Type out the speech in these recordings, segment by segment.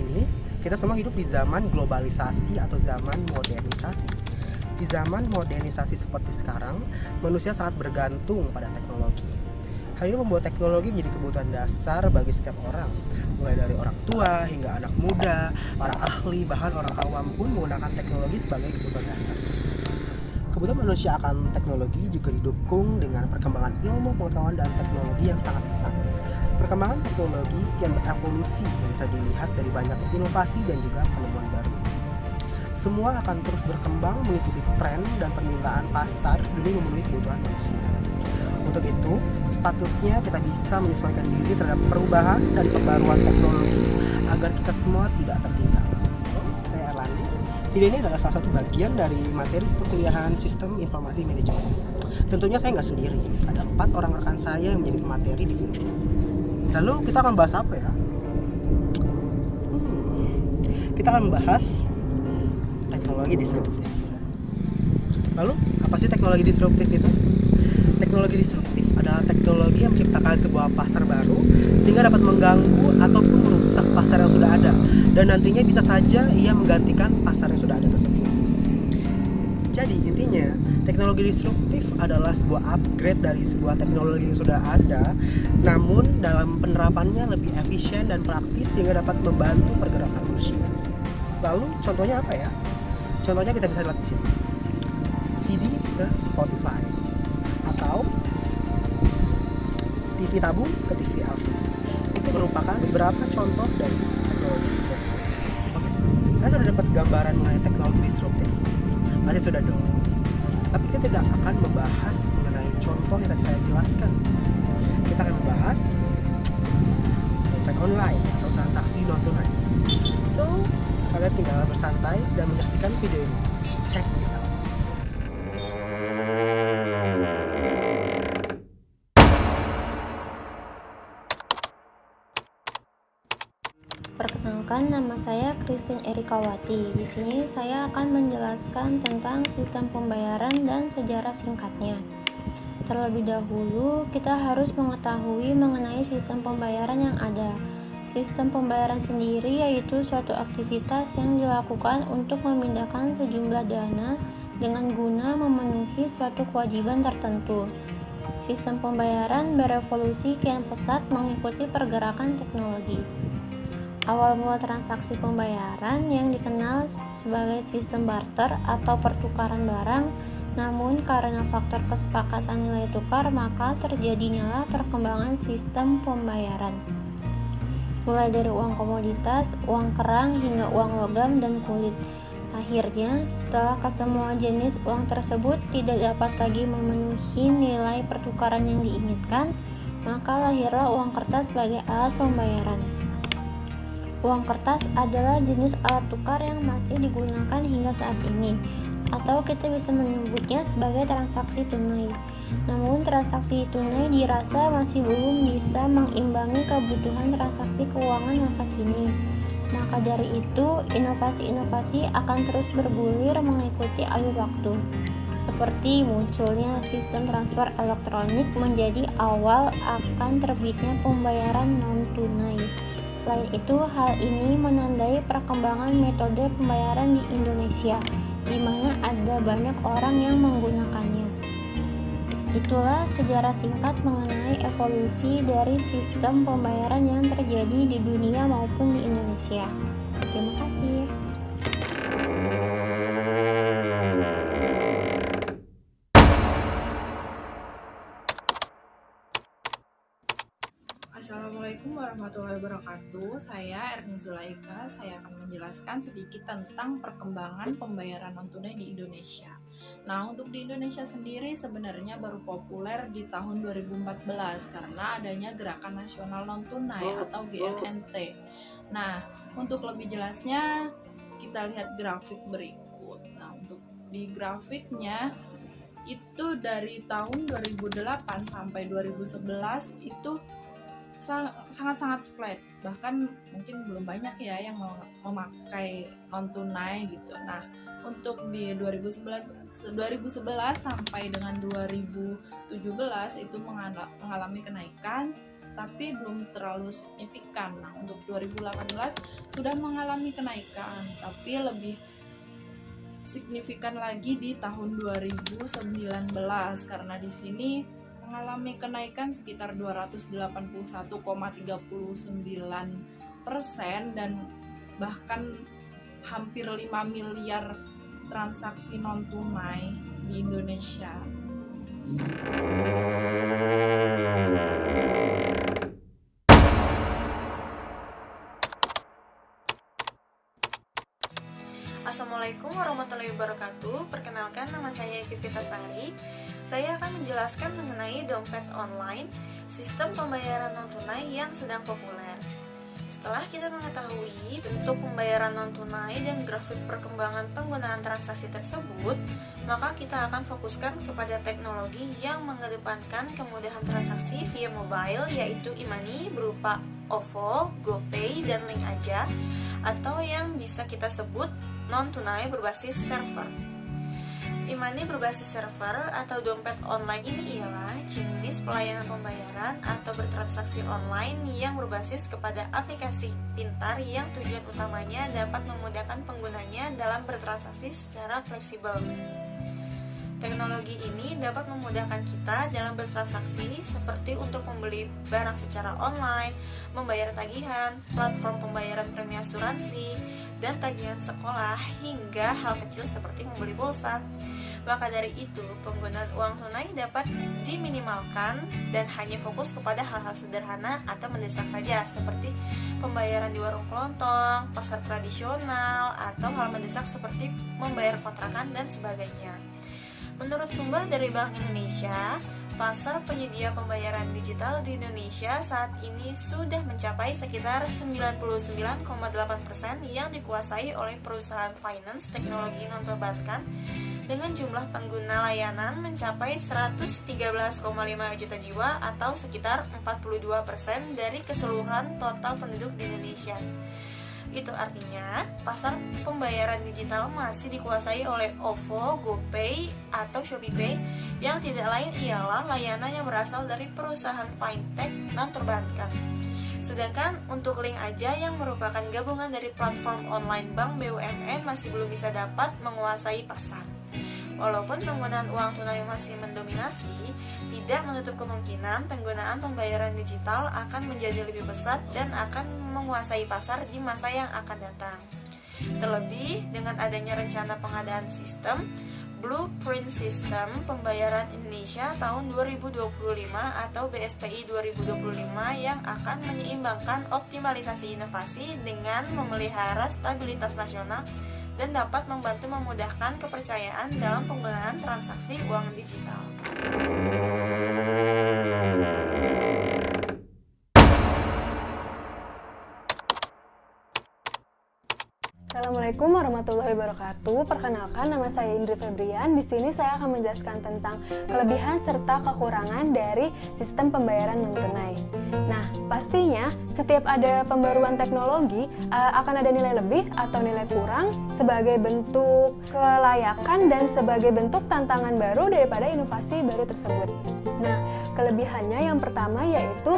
ini kita semua hidup di zaman globalisasi atau zaman modernisasi. Di zaman modernisasi seperti sekarang, manusia sangat bergantung pada teknologi. Hal ini membuat teknologi menjadi kebutuhan dasar bagi setiap orang, mulai dari orang tua hingga anak muda, para ahli, bahkan orang awam pun menggunakan teknologi sebagai kebutuhan dasar. Kebutuhan manusia akan teknologi juga didukung dengan perkembangan ilmu pengetahuan dan teknologi yang sangat pesat. Perkembangan teknologi kian berevolusi yang bisa dilihat dari banyak inovasi dan juga penemuan baru. Semua akan terus berkembang mengikuti tren dan permintaan pasar demi memenuhi kebutuhan manusia. Untuk itu, sepatutnya kita bisa menyesuaikan diri terhadap perubahan dan pembaruan teknologi agar kita semua tidak tertinggal. Saya Erlandi. Video ini adalah salah satu bagian dari materi perkuliahan Sistem Informasi Manajemen. Tentunya saya nggak sendiri, ada 4 orang rekan saya yang menjadi pemateri di video ini. Lalu kita akan bahas apa ya? Kita akan membahas teknologi disruptif. Lalu, apa sih teknologi disruptif itu? Teknologi disruptif adalah teknologi yang menciptakan sebuah pasar baru sehingga dapat mengganggu ataupun merusak pasar yang sudah ada, dan nantinya bisa saja ia menggantikan pasar yang sudah ada tersebut. Jadi intinya, teknologi disruptif adalah sebuah upgrade dari sebuah teknologi yang sudah ada, namun dalam penerapannya lebih efisien dan praktis sehingga dapat membantu pergerakan manusia. Lalu contohnya apa ya? Contohnya kita bisa lihat di sini. CD ke Spotify atau TV tabung ke TV LCD. Itu merupakan beberapa contoh dari teknologi disruptif. Oke, saya sudah dapat gambaran mengenai teknologi disruptif. Pasti sudah dong. Tapi kita tidak akan membahas mengenai contoh yang tadi saya jelaskan. Kita akan membahas dompet online atau transaksi non tunai. So, kalian tinggal bersantai dan menyaksikan video ini. Check this out. Perkenalkan, nama saya Christine Erikawati. Di sini saya akan menjelaskan tentang sistem pembayaran dan sejarah singkatnya. Terlebih dahulu, kita harus mengetahui mengenai sistem pembayaran yang ada. Sistem pembayaran sendiri yaitu suatu aktivitas yang dilakukan untuk memindahkan sejumlah dana dengan guna memenuhi suatu kewajiban tertentu. Sistem pembayaran berevolusi kian pesat mengikuti pergerakan teknologi. Awal mula transaksi pembayaran yang dikenal sebagai sistem barter atau pertukaran barang, namun karena faktor kesepakatan nilai tukar maka terjadinyalah perkembangan sistem pembayaran. Mulai dari uang komoditas, uang kerang, hingga uang logam dan kulit. Akhirnya, setelah kesemua jenis uang tersebut tidak dapat lagi memenuhi nilai pertukaran yang diinginkan, maka lahirlah uang kertas sebagai alat pembayaran. Uang kertas adalah jenis alat tukar yang masih digunakan hingga saat ini, atau kita bisa menyebutnya sebagai transaksi tunai. Namun transaksi tunai dirasa masih belum bisa mengimbangi kebutuhan transaksi keuangan masa kini. Maka dari itu, inovasi-inovasi akan terus bergulir mengikuti alur waktu. Seperti munculnya sistem transfer elektronik menjadi awal akan terbitnya pembayaran non-tunai. Selain itu, hal ini menandai perkembangan metode pembayaran di Indonesia, di mana ada banyak orang yang menggunakannya. Itulah sejarah singkat mengenai evolusi dari sistem pembayaran yang terjadi di dunia maupun di Indonesia. Terima kasih. Assalamualaikum warahmatullahi wabarakatuh. Saya Erni Zulaika. Saya akan menjelaskan sedikit tentang perkembangan pembayaran non-tunai di Indonesia. Nah, untuk di Indonesia sendiri sebenarnya baru populer di tahun 2014 karena adanya Gerakan Nasional Non-Tunai atau GNNT. Nah, untuk lebih jelasnya kita lihat grafik berikut. Nah, untuk di grafiknya itu dari tahun 2008 sampai 2011 itu sangat-sangat flat, bahkan mungkin belum banyak ya yang memakai non tunai gitu. Nah, untuk di 2011 sampai dengan 2017 itu mengalami kenaikan tapi belum terlalu signifikan. Nah, untuk 2018 sudah mengalami kenaikan, tapi lebih signifikan lagi di tahun 2019 karena di sini mengalami kenaikan sekitar 281,39% dan bahkan hampir 5 miliar transaksi non tunai di Indonesia. Assalamualaikum warahmatullahi wabarakatuh. Perkenalkan, nama saya Kivita Sari. Saya akan menjelaskan mengenai dompet online, sistem pembayaran non-tunai yang sedang populer. Setelah kita mengetahui bentuk pembayaran non-tunai dan grafik perkembangan penggunaan transaksi tersebut, maka kita akan fokuskan kepada teknologi yang mengedepankan kemudahan transaksi via mobile, yaitu e-money berupa OVO, GoPay, dan Link Aja, atau yang bisa kita sebut non-tunai berbasis server. E-money berbasis server atau dompet online ini ialah jenis pelayanan pembayaran atau bertransaksi online yang berbasis kepada aplikasi pintar yang tujuan utamanya dapat memudahkan penggunanya dalam bertransaksi secara fleksibel. Teknologi ini dapat memudahkan kita dalam bertransaksi seperti untuk membeli barang secara online, membayar tagihan, platform pembayaran premi asuransi, dan tagihan sekolah hingga hal kecil seperti membeli pulsa. Maka dari itu, penggunaan uang tunai dapat diminimalkan dan hanya fokus kepada hal-hal sederhana atau mendesak saja, seperti pembayaran di warung kelontong, pasar tradisional, atau hal mendesak seperti membayar kontrakan dan sebagainya. Menurut sumber dari Bank Indonesia, pasar penyedia pembayaran digital di Indonesia saat ini sudah mencapai sekitar 99,8% yang dikuasai oleh perusahaan finance teknologi non-perbankan dengan jumlah pengguna layanan mencapai 113,5 juta jiwa atau sekitar 42% dari keseluruhan total penduduk di Indonesia. Itu artinya pasar pembayaran digital masih dikuasai oleh OVO, GoPay, atau ShopeePay yang tidak lain ialah layanan yang berasal dari perusahaan fintech non-perbankan. Sedangkan untuk Link Aja yang merupakan gabungan dari platform online bank BUMN masih belum bisa dapat menguasai pasar. Walaupun penggunaan uang tunai masih mendominasi, tidak menutup kemungkinan penggunaan pembayaran digital akan menjadi lebih pesat dan akan menguasai pasar di masa yang akan datang. Terlebih, dengan adanya rencana pengadaan sistem Blueprint Sistem Pembayaran Indonesia tahun 2025 atau BSPI 2025 yang akan menyeimbangkan optimalisasi inovasi dengan memelihara stabilitas nasional dan dapat membantu memudahkan kepercayaan dalam penggunaan transaksi uang digital. Assalamualaikum warahmatullahi wabarakatuh. Perkenalkan, nama saya Indri Febrian. Di sini saya akan menjelaskan tentang kelebihan serta kekurangan dari sistem pembayaran non tunai. Nah, pastinya setiap ada pembaruan teknologi akan ada nilai lebih atau nilai kurang sebagai bentuk kelayakan dan sebagai bentuk tantangan baru daripada inovasi baru tersebut. Nah, kelebihannya yang pertama yaitu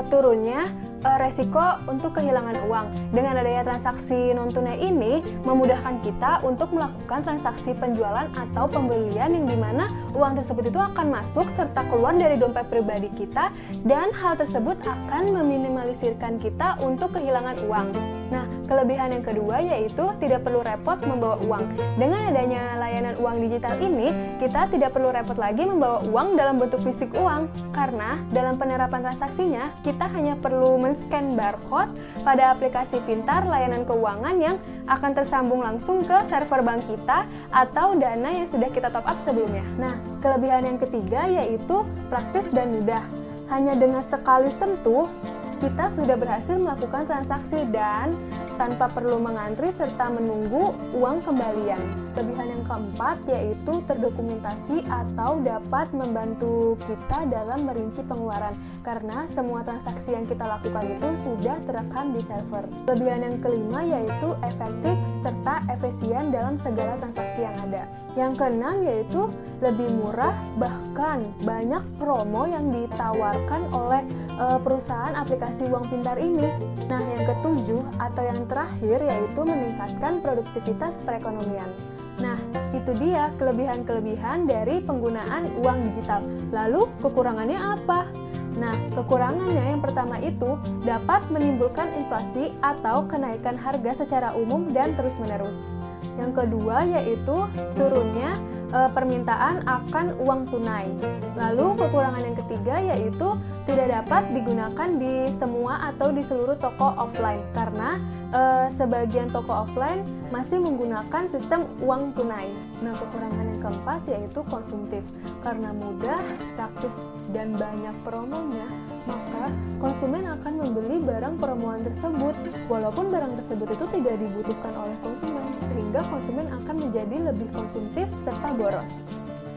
turunnya resiko untuk kehilangan uang. Dengan adanya transaksi non-tunai ini memudahkan kita untuk melakukan transaksi penjualan atau pembelian yang dimana uang tersebut itu akan masuk serta keluar dari dompet pribadi kita dan hal tersebut akan meminimalisirkan kita untuk kehilangan uang. Nah, kelebihan yang kedua yaitu tidak perlu repot membawa uang. Dengan adanya layanan uang digital ini, kita tidak perlu repot lagi membawa uang dalam bentuk fisik uang karena dalam penerapan transaksinya kita hanya perlu men-scan barcode pada aplikasi pintar layanan keuangan yang akan tersambung langsung ke server bank kita atau dana yang sudah kita top up sebelumnya. Nah, kelebihan yang ketiga yaitu praktis dan mudah. Hanya dengan sekali sentuh, kita sudah berhasil melakukan transaksi dan tanpa perlu mengantri serta menunggu uang kembalian. Kelebihan yang keempat yaitu terdokumentasi atau dapat membantu kita dalam merinci pengeluaran karena semua transaksi yang kita lakukan itu sudah terekam di server. Kelebihan yang kelima yaitu efektif serta efisien dalam segala transaksi yang ada. Yang keenam yaitu lebih murah, bahkan banyak promo yang ditawarkan oleh perusahaan aplikasi uang pintar ini. Nah, yang ketujuh atau yang terakhir yaitu meningkatkan produktivitas perekonomian. Nah, itu dia kelebihan-kelebihan dari penggunaan uang digital. Lalu, kekurangannya apa? Nah, kekurangannya yang pertama itu dapat menimbulkan inflasi atau kenaikan harga secara umum dan terus-menerus. Yang kedua yaitu turunnya permintaan akan uang tunai. Lalu kekurangan yang ketiga yaitu tidak dapat digunakan di semua atau di seluruh toko offline karena sebagian toko offline masih menggunakan sistem uang tunai. Nah, kekurangan yang keempat yaitu konsumtif. Karena mudah, praktis, dan banyak promonya, maka konsumen akan membeli barang promoan tersebut walaupun barang tersebut itu tidak dibutuhkan oleh konsumen, sehingga konsumen akan menjadi lebih konsumtif serta boros.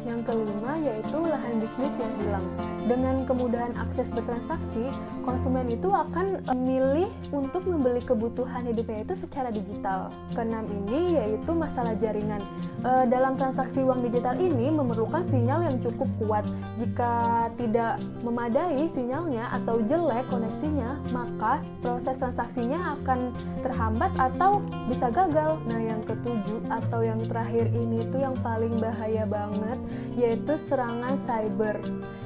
Yang kelima yaitu lahan bisnis yang hilang. Dengan kemudahan akses bertransaksi, konsumen itu akan memilih untuk membeli kebutuhan hidupnya itu secara digital. Keenam ini yaitu masalah jaringan. Dalam transaksi uang digital ini memerlukan sinyal yang cukup kuat. Jika tidak memadai sinyalnya atau jelek koneksinya, maka proses transaksinya akan terhambat atau bisa gagal. Nah, yang ketujuh atau yang terakhir ini tuh yang paling bahaya banget, yaitu serangan cyber.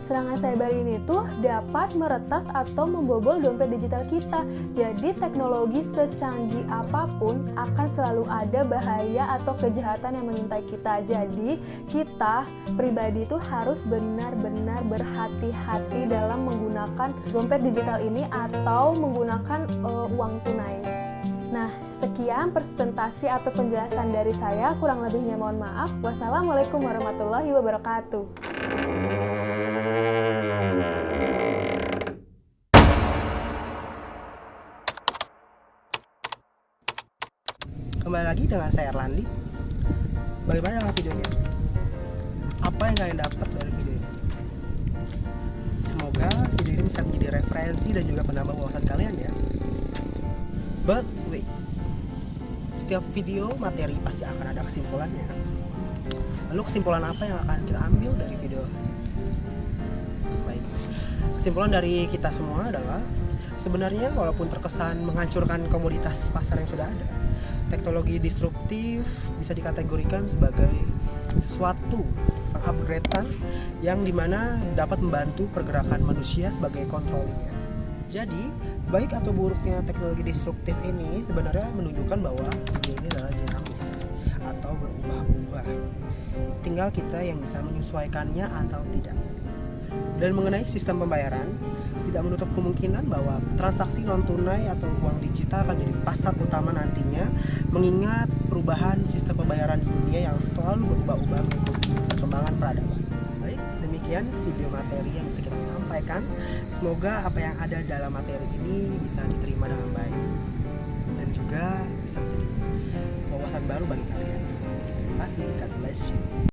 Serangan cyber ini tuh dapat meretas atau membobol dompet digital kita. Jadi teknologi secanggih apapun akan selalu ada bahaya atau kejahatan yang mengintai kita. Jadi kita pribadi itu harus benar-benar berhati-hati dalam menggunakan dompet digital ini atau menggunakan uang tunai. Nah, sekian presentasi atau penjelasan dari saya, kurang lebihnya mohon maaf. Wassalamualaikum warahmatullahi wabarakatuh. Kembali lagi dengan saya Erlandi. Bagaimana dengan videonya? Apa yang kalian dapat dari video ini? Semoga video ini bisa menjadi referensi dan juga penambah wawasan kalian ya. But wait, setiap video materi pasti akan ada kesimpulannya. Lalu kesimpulan apa yang akan kita ambil dari video? Baik, kesimpulan dari kita semua adalah sebenarnya walaupun terkesan menghancurkan komoditas pasar yang sudah ada, teknologi disruptif bisa dikategorikan sebagai sesuatu upgradean yang dimana dapat membantu pergerakan manusia sebagai controllernya. Jadi, baik atau buruknya teknologi disruptif ini sebenarnya menunjukkan bahwa dunia ini adalah dinamis atau berubah-ubah. Tinggal kita yang bisa menyesuaikannya atau tidak. Dan mengenai sistem pembayaran, tidak menutup kemungkinan bahwa transaksi non-tunai atau uang digital akan jadi pasar utama nantinya, mengingat perubahan sistem pembayaran di dunia yang selalu berubah-ubah mengikuti perkembangan peradaban. Baik, demikian video materi yang bisa kita sampaikan. Semoga apa yang ada dalam materi ini bisa diterima dengan baik dan juga bisa menjadi wawasan baru bagi kalian. Terima kasih, God bless you.